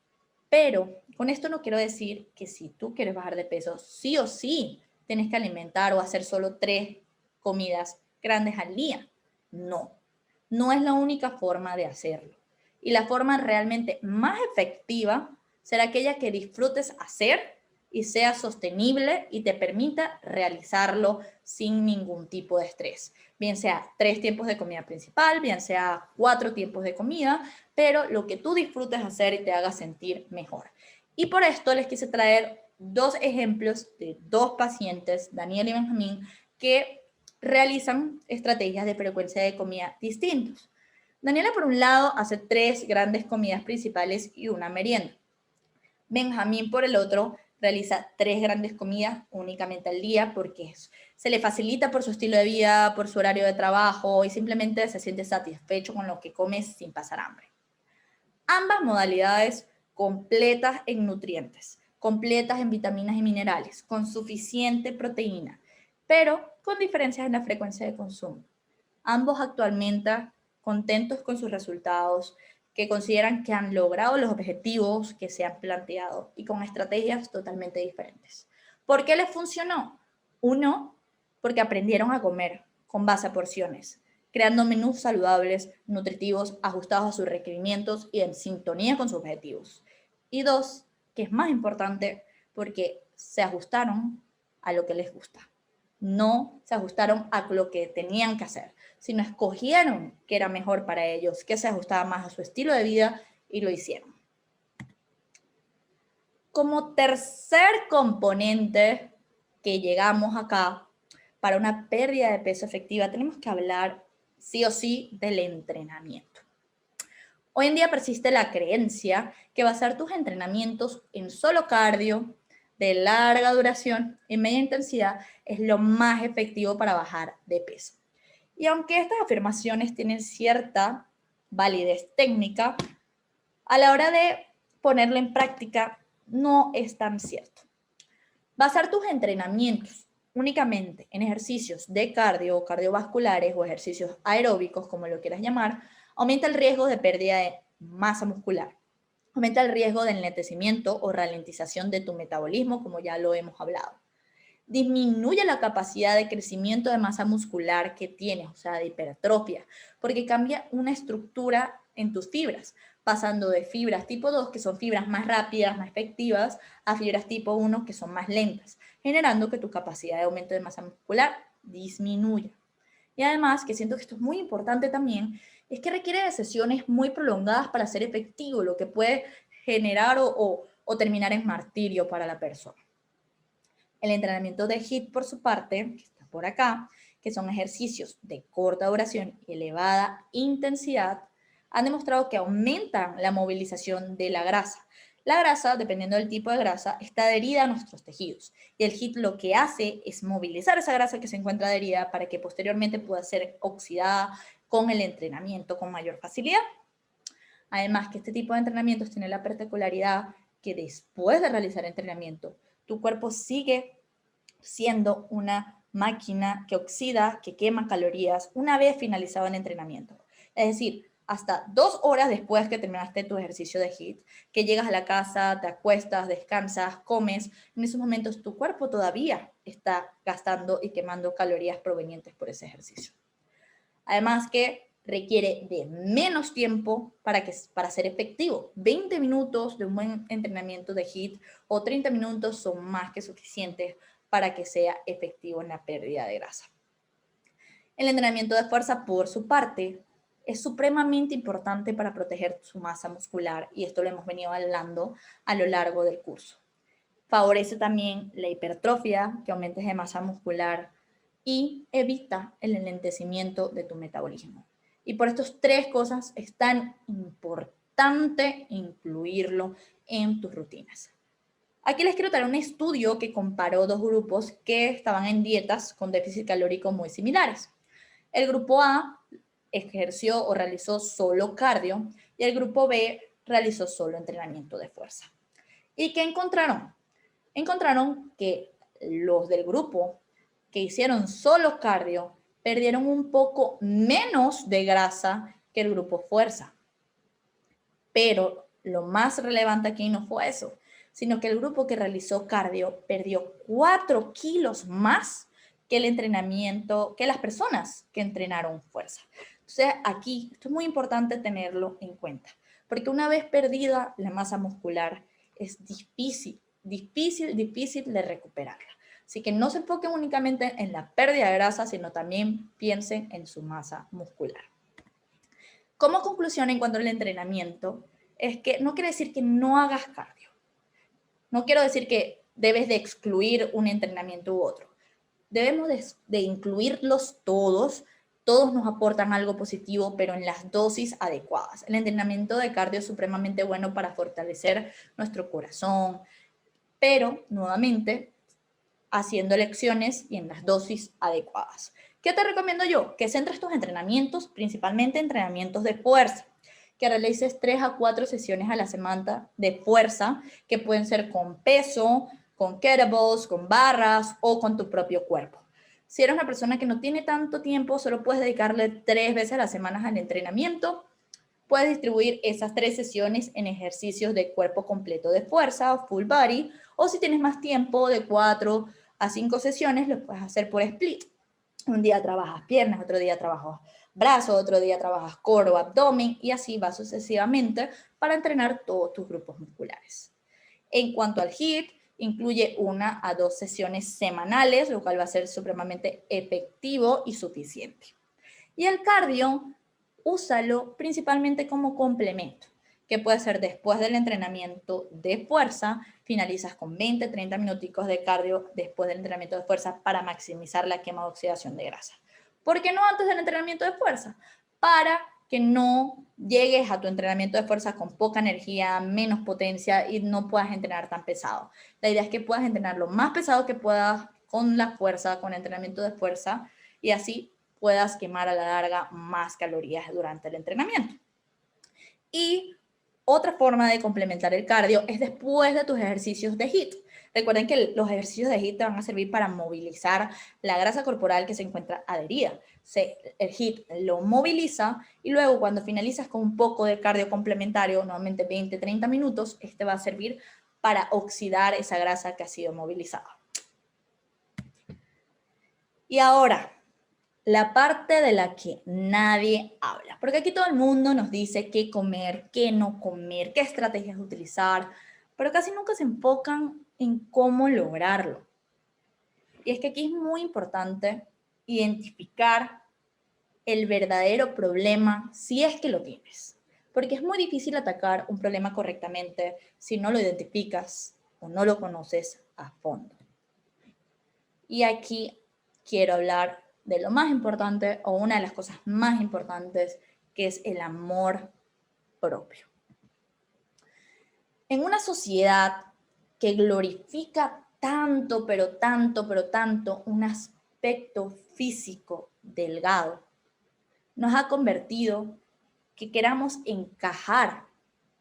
Pero con esto no quiero decir que si tú quieres bajar de peso, sí o sí tienes que alimentar o hacer solo 3 comidas grandes al día. No, no es la única forma de hacerlo. Y la forma realmente más efectiva será aquella que disfrutes hacer y sea sostenible y te permita realizarlo sin ningún tipo de estrés. Bien sea 3 tiempos de comida principal, bien sea 4 tiempos de comida, pero lo que tú disfrutes hacer y te haga sentir mejor. Y por esto les quise traer 2 ejemplos de 2 pacientes, Daniel y Benjamín, que realizan estrategias de frecuencia de comida distintos. Daniela, por un lado, hace 3 grandes comidas principales y una merienda. Benjamín, por el otro, realiza 3 grandes comidas únicamente al día porque se le facilita por su estilo de vida, por su horario de trabajo y simplemente se siente satisfecho con lo que come sin pasar hambre. Ambas modalidades completas en nutrientes, completas en vitaminas y minerales, con suficiente proteína, pero con diferencias en la frecuencia de consumo. Ambos actualmente contentos con sus resultados, que consideran que han logrado los objetivos que se han planteado y con estrategias totalmente diferentes. ¿Por qué les funcionó? Uno, porque aprendieron a comer con base a porciones, creando menús saludables, nutritivos, ajustados a sus requerimientos y en sintonía con sus objetivos. Y dos, que es más importante, porque se ajustaron a lo que les gusta. No se ajustaron a lo que tenían que hacer, sino escogieron que era mejor para ellos, que se ajustaba más a su estilo de vida y lo hicieron. Como tercer componente que llegamos acá, para una pérdida de peso efectiva, tenemos que hablar sí o sí del entrenamiento. Hoy en día persiste la creencia que basar tus entrenamientos en solo cardio, de larga duración y media intensidad es lo más efectivo para bajar de peso. Y aunque estas afirmaciones tienen cierta validez técnica, a la hora de ponerla en práctica no es tan cierto. Basar tus entrenamientos únicamente en ejercicios de cardio o cardiovasculares o ejercicios aeróbicos, como lo quieras llamar, aumenta el riesgo de pérdida de masa muscular, aumenta el riesgo de enlentecimiento o ralentización de tu metabolismo, como ya lo hemos hablado. Disminuye la capacidad de crecimiento de masa muscular que tienes, o sea, de hipertrofia, porque cambia una estructura en tus fibras, pasando de fibras tipo 2, que son fibras más rápidas, más efectivas, a fibras tipo 1, que son más lentas, generando que tu capacidad de aumento de masa muscular disminuya. Y además, que siento que esto es muy importante también, es que requiere de sesiones muy prolongadas para ser efectivo, lo que puede generar o terminar en martirio para la persona. El entrenamiento de HIIT, por su parte, que está por acá, que son ejercicios de corta duración y elevada intensidad, han demostrado que aumentan la movilización de la grasa. La grasa, dependiendo del tipo de grasa, está adherida a nuestros tejidos. Y el HIIT lo que hace es movilizar esa grasa que se encuentra adherida para que posteriormente pueda ser oxidada con el entrenamiento con mayor facilidad. Además, que este tipo de entrenamientos tiene la particularidad que después de realizar entrenamiento, tu cuerpo sigue siendo una máquina que oxida, que quema calorías una vez finalizado el entrenamiento. Es decir, hasta 2 horas después que terminaste tu ejercicio de HIIT, que llegas a la casa, te acuestas, descansas, comes, en esos momentos tu cuerpo todavía está gastando y quemando calorías provenientes por ese ejercicio. Además que requiere de menos tiempo para ser efectivo. 20 minutos de un buen entrenamiento de HIIT o 30 minutos son más que suficientes para que sea efectivo en la pérdida de grasa. El entrenamiento de fuerza, por su parte, es supremamente importante para proteger su masa muscular y esto lo hemos venido hablando a lo largo del curso. Favorece también la hipertrofia, que aumentes de masa muscular y evita el enlentecimiento de tu metabolismo. Y por estas 3 cosas es tan importante incluirlo en tus rutinas. Aquí les quiero traer un estudio que comparó 2 grupos que estaban en dietas con déficit calórico muy similares. El grupo A ejerció o realizó solo cardio y el grupo B realizó solo entrenamiento de fuerza. ¿Y qué encontraron? Encontraron que los del grupo que hicieron solo cardio perdieron un poco menos de grasa que el grupo fuerza. Pero lo más relevante aquí no fue eso, sino que el grupo que realizó cardio perdió 4 kilos más que el entrenamiento, que las personas que entrenaron fuerza. Entonces aquí, esto es muy importante tenerlo en cuenta, porque una vez perdida la masa muscular, es difícil de recuperarla. Así que no se enfoquen únicamente en la pérdida de grasa, sino también piensen en su masa muscular. Como conclusión en cuanto al entrenamiento, es que no quiere decir que no hagas cardio. No quiero decir que debes de excluir un entrenamiento u otro. Debemos de incluirlos todos. Todos nos aportan algo positivo, pero en las dosis adecuadas. El entrenamiento de cardio es supremamente bueno para fortalecer nuestro corazón, pero nuevamente haciendo lecciones y en las dosis adecuadas. ¿Qué te recomiendo yo? Que centres tus entrenamientos, principalmente entrenamientos de fuerza, que realices 3 a 4 sesiones a la semana de fuerza, que pueden ser con peso, con kettlebells, con barras o con tu propio cuerpo. Si eres una persona que no tiene tanto tiempo, solo puedes dedicarle 3 veces a la semana al entrenamiento, Puedes distribuir esas 3 sesiones en ejercicios de cuerpo completo de fuerza o full body, o si tienes más tiempo, de 4 a 5 sesiones, lo puedes hacer por split. Un día trabajas piernas, otro día trabajas brazos, otro día trabajas core o abdomen, y así va sucesivamente para entrenar todos tus grupos musculares. En cuanto al HIIT, incluye 1 a 2 sesiones semanales, lo cual va a ser supremamente efectivo y suficiente. Y el cardio, úsalo principalmente como complemento, que puede ser después del entrenamiento de fuerza, finalizas con 20, 30 minuticos de cardio después del entrenamiento de fuerza para maximizar la quema de oxidación de grasa. ¿Por qué no antes del entrenamiento de fuerza? Para que no llegues a tu entrenamiento de fuerza con poca energía, menos potencia y no puedas entrenar tan pesado. La idea es que puedas entrenar lo más pesado que puedas con la fuerza, con entrenamiento de fuerza, y así puedas quemar a la larga más calorías durante el entrenamiento. Y otra forma de complementar el cardio es después de tus ejercicios de HIIT. Recuerden que los ejercicios de HIIT te van a servir para movilizar la grasa corporal que se encuentra adherida. El HIIT lo moviliza y luego cuando finalizas con un poco de cardio complementario, normalmente 20, 30 minutos, este va a servir para oxidar esa grasa que ha sido movilizada. Y ahora, la parte de la que nadie habla, porque aquí todo el mundo nos dice qué comer, qué no comer, qué estrategias utilizar, pero casi nunca se enfocan en cómo lograrlo. Y es que aquí es muy importante identificar el verdadero problema si es que lo tienes, porque es muy difícil atacar un problema correctamente si no lo identificas o no lo conoces a fondo. Y aquí quiero hablar de lo más importante o una de las cosas más importantes, que es el amor propio. En una sociedad que glorifica tanto, pero tanto, pero tanto un aspecto físico delgado, nos ha convertido que queramos encajar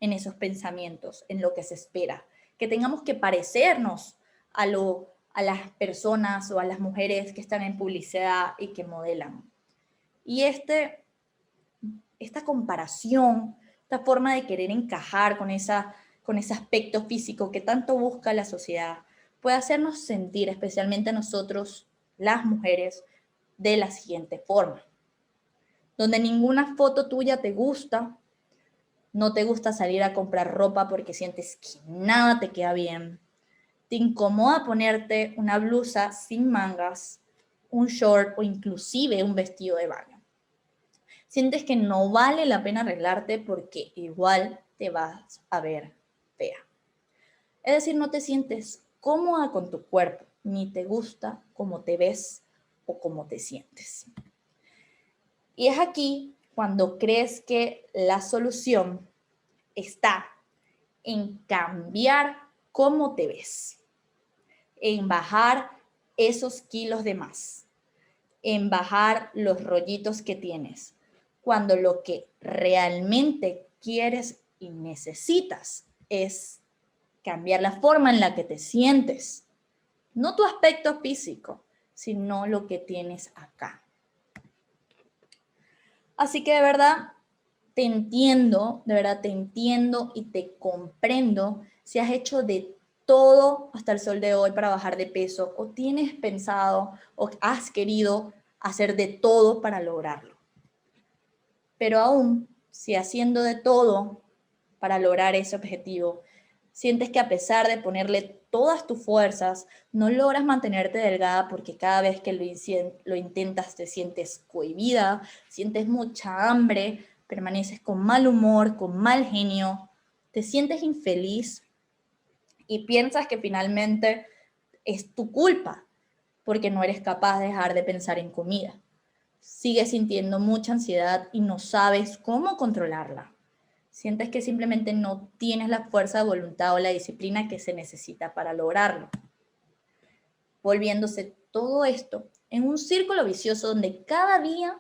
en esos pensamientos, en lo que se espera, que tengamos que parecernos a las personas o a las mujeres que están en publicidad y que modelan. Y esta comparación, esta forma de querer encajar con ese aspecto físico que tanto busca la sociedad, puede hacernos sentir, especialmente a nosotros, las mujeres, de la siguiente forma. Donde ninguna foto tuya te gusta, no te gusta salir a comprar ropa porque sientes que nada te queda bien, te incomoda ponerte una blusa sin mangas, un short o inclusive un vestido de baño. Sientes que no vale la pena arreglarte porque igual te vas a ver fea. Es decir, no te sientes cómoda con tu cuerpo, ni te gusta cómo te ves o cómo te sientes. Y es aquí cuando crees que la solución está en cambiar cómo te ves, en bajar esos kilos de más, en bajar los rollitos que tienes, cuando lo que realmente quieres y necesitas es cambiar la forma en la que te sientes, no tu aspecto físico, sino lo que tienes acá. Así que de verdad de verdad te entiendo y te comprendo si has hecho de todo hasta el sol de hoy para bajar de peso o tienes pensado o has querido hacer de todo para lograrlo. Pero aún, si haciendo de todo para lograr ese objetivo, sientes que a pesar de ponerle todas tus fuerzas, no logras mantenerte delgada porque cada vez que lo intentas te sientes cohibida, sientes mucha hambre, permaneces con mal humor, con mal genio, te sientes infeliz y piensas que finalmente es tu culpa porque no eres capaz de dejar de pensar en comida. Sigues sintiendo mucha ansiedad y no sabes cómo controlarla. Sientes que simplemente no tienes la fuerza de voluntad o la disciplina que se necesita para lograrlo. Volviéndose todo esto en un círculo vicioso donde cada día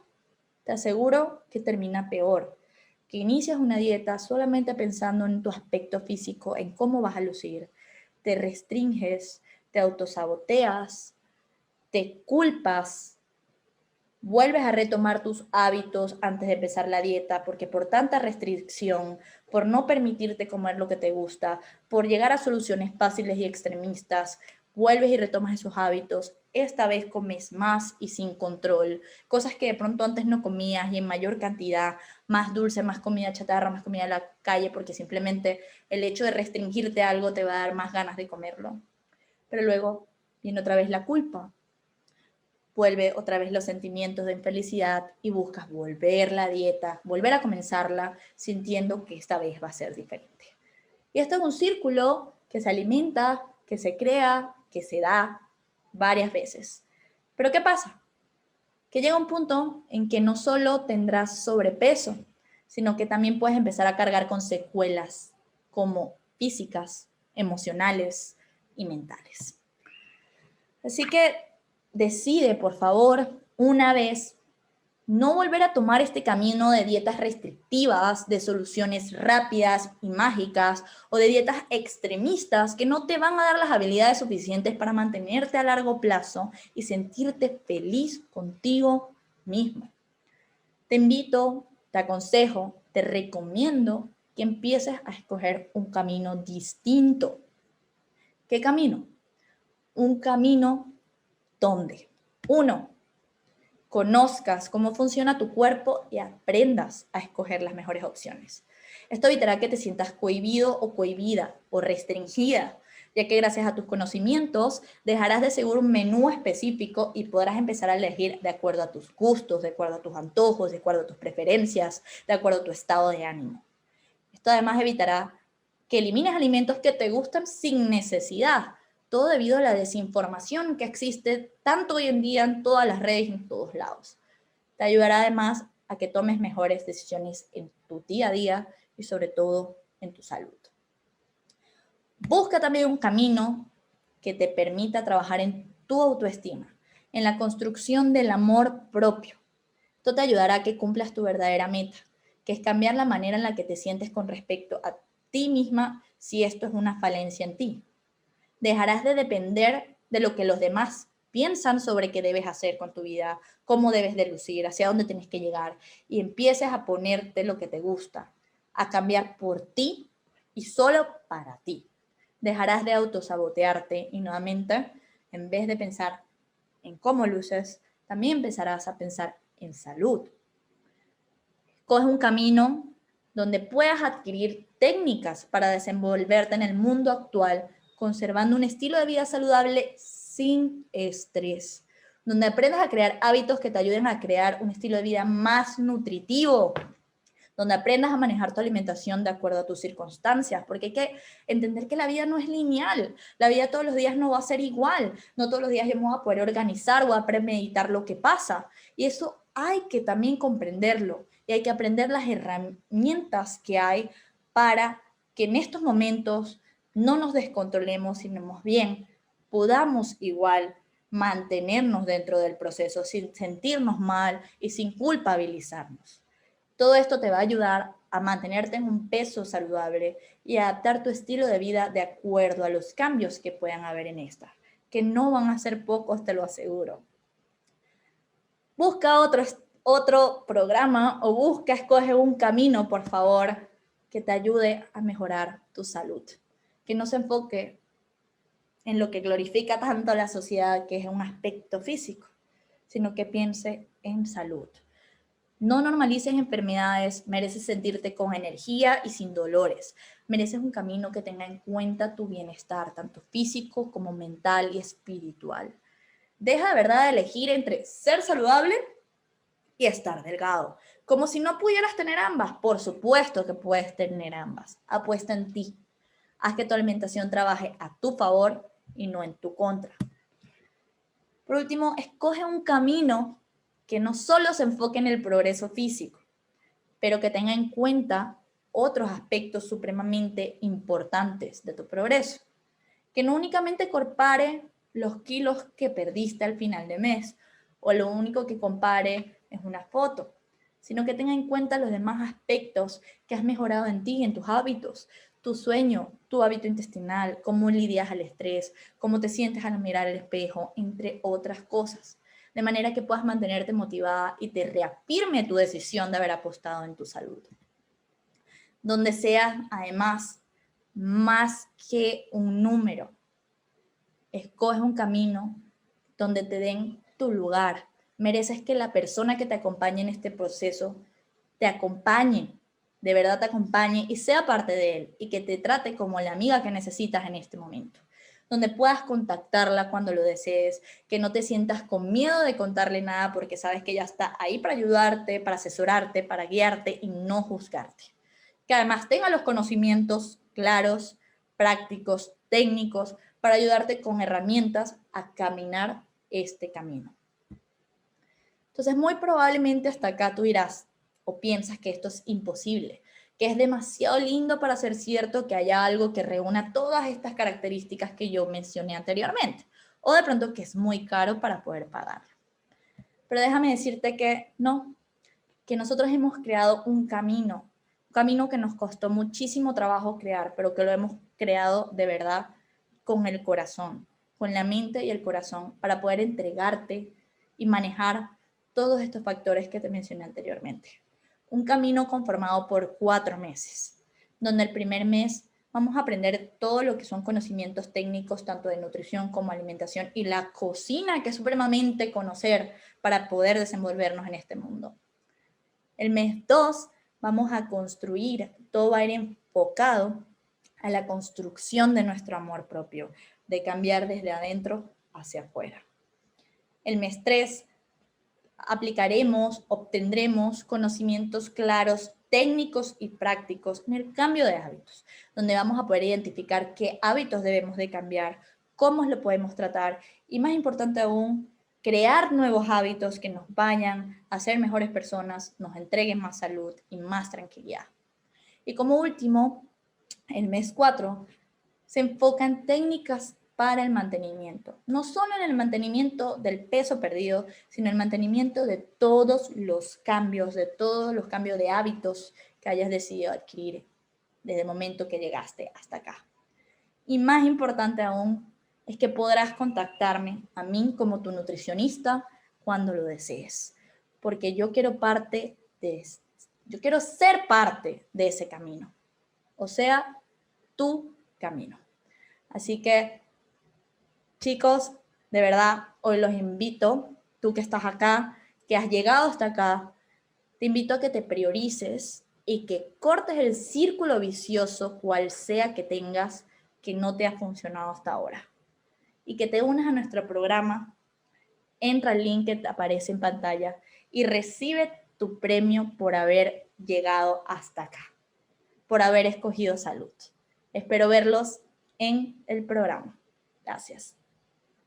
te aseguro que termina peor, que inicias una dieta solamente pensando en tu aspecto físico, en cómo vas a lucir, te restringes, te autosaboteas, te culpas, vuelves a retomar tus hábitos antes de empezar la dieta, porque por tanta restricción, por no permitirte comer lo que te gusta, por llegar a soluciones fáciles y extremistas, vuelves y retomas esos hábitos. Esta vez comes más y sin control, cosas que de pronto antes no comías y en mayor cantidad, más dulce, más comida chatarra, más comida de la calle, porque simplemente el hecho de restringirte algo te va a dar más ganas de comerlo. Pero luego viene otra vez la culpa, vuelve otra vez los sentimientos de infelicidad y buscas volver la dieta, volver a comenzarla sintiendo que esta vez va a ser diferente. Y esto es un círculo que se alimenta, que se crea, que se da varias veces. Pero ¿qué pasa? Que llega un punto en que no solo tendrás sobrepeso, sino que también puedes empezar a cargar con secuelas como físicas, emocionales y mentales. Así que decide, por favor, una vez, no volver a tomar este camino de dietas restrictivas, de soluciones rápidas y mágicas, o de dietas extremistas que no te van a dar las habilidades suficientes para mantenerte a largo plazo y sentirte feliz contigo mismo. Te invito, te aconsejo, te recomiendo que empieces a escoger un camino distinto. ¿Qué camino? Un camino donde, uno, conozcas cómo funciona tu cuerpo y aprendas a escoger las mejores opciones. Esto evitará que te sientas cohibido o cohibida o restringida, ya que gracias a tus conocimientos dejarás de seguir un menú específico y podrás empezar a elegir de acuerdo a tus gustos, de acuerdo a tus antojos, de acuerdo a tus preferencias, de acuerdo a tu estado de ánimo. Esto además evitará que elimines alimentos que te gustan sin necesidad, todo debido a la desinformación que existe tanto hoy en día en todas las redes y en todos lados. Te ayudará además a que tomes mejores decisiones en tu día a día y sobre todo en tu salud. Busca también un camino que te permita trabajar en tu autoestima, en la construcción del amor propio. Esto te ayudará a que cumplas tu verdadera meta, que es cambiar la manera en la que te sientes con respecto a ti misma si esto es una falencia en ti. Dejarás de depender de lo que los demás piensan sobre qué debes hacer con tu vida, cómo debes de lucir, hacia dónde tienes que llegar y empieces a ponerte lo que te gusta, a cambiar por ti y solo para ti. Dejarás de autosabotearte y nuevamente, en vez de pensar en cómo luces, también empezarás a pensar en salud. Coge un camino donde puedas adquirir técnicas para desenvolverte en el mundo actual, conservando un estilo de vida saludable sin estrés, donde aprendas a crear hábitos que te ayuden a crear un estilo de vida más nutritivo, donde aprendas a manejar tu alimentación de acuerdo a tus circunstancias, porque hay que entender que la vida no es lineal, la vida todos los días no va a ser igual, no todos los días vamos a poder organizar o a premeditar lo que pasa, y eso hay que también comprenderlo, y hay que aprender las herramientas que hay para que en estos momentos no nos descontrolemos, sino más bien podamos igual mantenernos dentro del proceso sin sentirnos mal y sin culpabilizarnos. Todo esto te va a ayudar a mantenerte en un peso saludable y a adaptar tu estilo de vida de acuerdo a los cambios que puedan haber en esta, que no van a ser pocos, te lo aseguro. Busca otro programa o escoge un camino, por favor, que te ayude a mejorar tu salud. Que no se enfoque en lo que glorifica tanto la sociedad, que es un aspecto físico, sino que piense en salud. No normalices enfermedades, mereces sentirte con energía y sin dolores. Mereces un camino que tenga en cuenta tu bienestar, tanto físico como mental y espiritual. Deja de verdad de elegir entre ser saludable y estar delgado. Como si no pudieras tener ambas. Por supuesto que puedes tener ambas. Apuesta en ti. Haz que tu alimentación trabaje a tu favor y no en tu contra. Por último, escoge un camino que no solo se enfoque en el progreso físico, pero que tenga en cuenta otros aspectos supremamente importantes de tu progreso. Que no únicamente compare los kilos que perdiste al final de mes, o lo único que compare es una foto, sino que tenga en cuenta los demás aspectos que has mejorado en ti, en tus hábitos, tu sueño, tu hábito intestinal, cómo lidias al estrés, cómo te sientes al mirar el espejo, entre otras cosas. de manera que puedas mantenerte motivada y te reafirme tu decisión de haber apostado en tu salud. Donde seas, además, más que un número. Escoge un camino donde te den tu lugar. Mereces que la persona que te acompañe en este proceso te acompañe, de verdad te acompañe y sea parte de él y que te trate como la amiga que necesitas en este momento. Donde puedas contactarla cuando lo desees, que no te sientas con miedo de contarle nada porque sabes que ella está ahí para ayudarte, para asesorarte, para guiarte y no juzgarte. Que además tenga los conocimientos claros, prácticos, técnicos, para ayudarte con herramientas a caminar este camino. Entonces, muy probablemente hasta acá tú dirás o piensas que esto es imposible, que es demasiado lindo para ser cierto que haya algo que reúna todas estas características que yo mencioné anteriormente, o de pronto que es muy caro para poder pagarlo. Pero déjame decirte que no, que nosotros hemos creado un camino que nos costó muchísimo trabajo crear, pero que lo hemos creado de verdad con el corazón, con la mente y el corazón, para poder entregarte y manejar todos estos factores que te mencioné anteriormente. Un camino conformado por 4 meses, donde el primer mes vamos a aprender todo lo que son conocimientos técnicos, tanto de nutrición como alimentación y la cocina, que es supremamente conocer para poder desenvolvernos en este mundo. El mes 2 vamos a construir, todo va a ir enfocado a la construcción de nuestro amor propio, de cambiar desde adentro hacia afuera. El mes 3 aplicaremos, obtendremos conocimientos claros, técnicos y prácticos en el cambio de hábitos, donde vamos a poder identificar qué hábitos debemos de cambiar, cómo lo podemos tratar y, más importante aún, crear nuevos hábitos que nos vayan a ser mejores personas, nos entreguen más salud y más tranquilidad. Y como último, el mes 4 se enfoca en técnicas para el mantenimiento, no solo en el mantenimiento del peso perdido, sino el mantenimiento de todos los cambios, de hábitos que hayas decidido adquirir desde el momento que llegaste hasta acá. Y más importante aún, es que podrás contactarme a mí como tu nutricionista cuando lo desees, porque yo quiero ser parte de ese camino, o sea, tu camino. Así que, chicos, de verdad, hoy los invito, tú que estás acá, que has llegado hasta acá, te invito a que te priorices y que cortes el círculo vicioso, cual sea que tengas, que no te ha funcionado hasta ahora. Y que te unas a nuestro programa, entra al link que te aparece en pantalla y recibe tu premio por haber llegado hasta acá, por haber escogido salud. Espero verlos en el programa. Gracias.